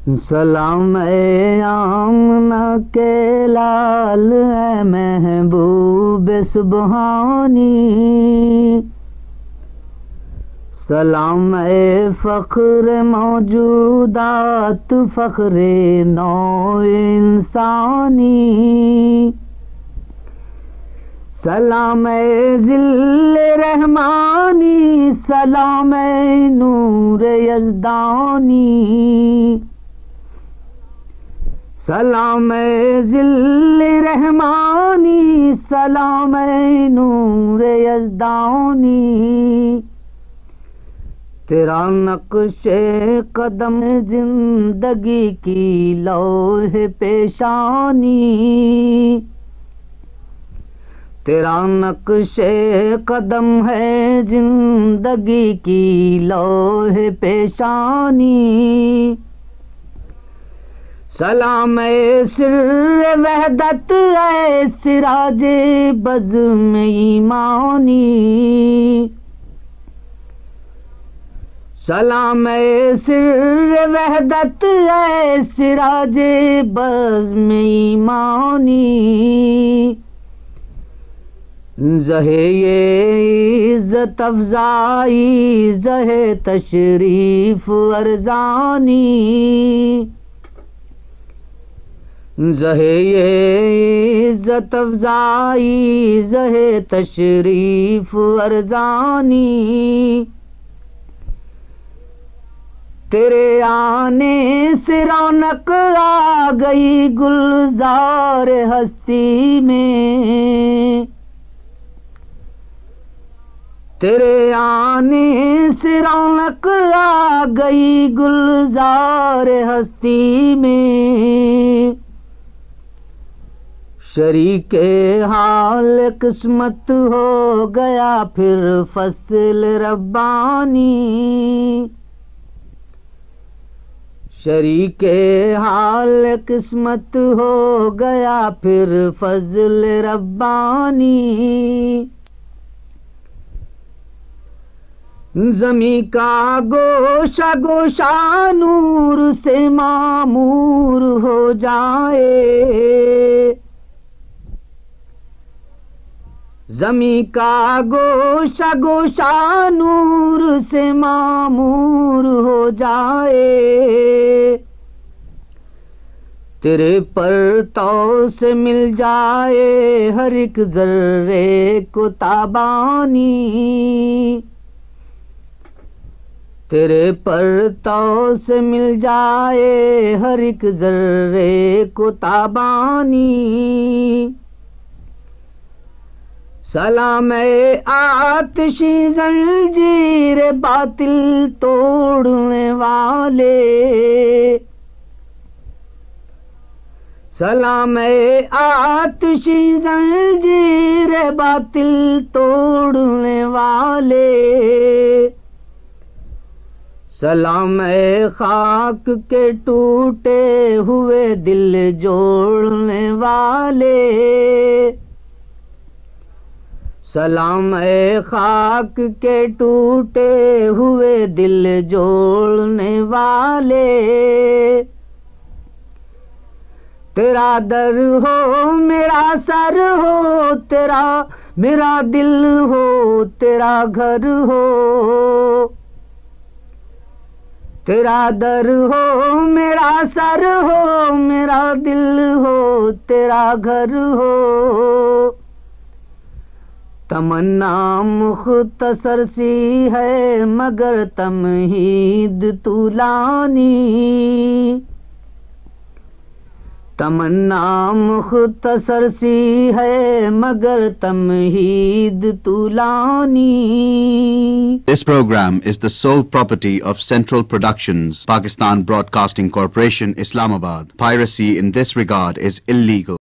سلام اے آمنہ کے لال اے محبوب سبحانی، سلام اے فخر موجودات فخر نوع انسانی، سلام اے ذل رحمانی، سلام اے نور یزدانی، سلام اے ذل رحمانی، سلام اے نور یزدانی، تیرا نقش قدم زندگی کی لوح پیشانی، تیرا نقش قدم ہے زندگی کی لوح پیشانی، سلام اے سر وحدت اے سراج بزم ایمانی، سلام اے سر وحدت اے سراج بزم ایمانی، زہ یہ عزت افزائی زہ تشریف ارزانی، زہ یہ عزت افزائی زہ تشریف ارزانی، تیرے آنے سے رونق آ گئی گلزار ہستی میں، تیرے آنے سے رونق آ گئی گلزار ہستی میں، شریک حال قسمت ہو گیا پھر فصل ربانی، شریک حال قسمت ہو گیا پھر فضل ربانی، زمیں کا گوشہ گوشہ نور سے معمور ہو جائے، زمیں کا گوشہ گوشہ نور سے معمور ہو جائے، تیرے پرتو سے مل جائے ہر ایک ذرے کو تابانی، تیرے پرتو سے مل جائے ہر ایک ذرے کو تابانی، سلام اے آتشی زنجیر باطل توڑنے والے، سلام اے آتشی زنجیر باطل توڑنے والے، سلام اے خاک کے ٹوٹے ہوئے دل جوڑنے والے، سلام اے خاک کے ٹوٹے ہوئے دل جوڑنے والے، تیرا در ہو میرا سر ہو، تیرا میرا دل ہو تیرا گھر ہو، تیرا در ہو میرا سر ہو میرا دل ہو تیرا گھر ہو، تمنا مختصر سی ہے مگر تمہید طولانی، تمنا مختصر سی ہے مگر تمہید طولانی۔ This program is the sole property of Central Productions, Pakistan Broadcasting Corporation, Islamabad. Piracy in this regard is illegal.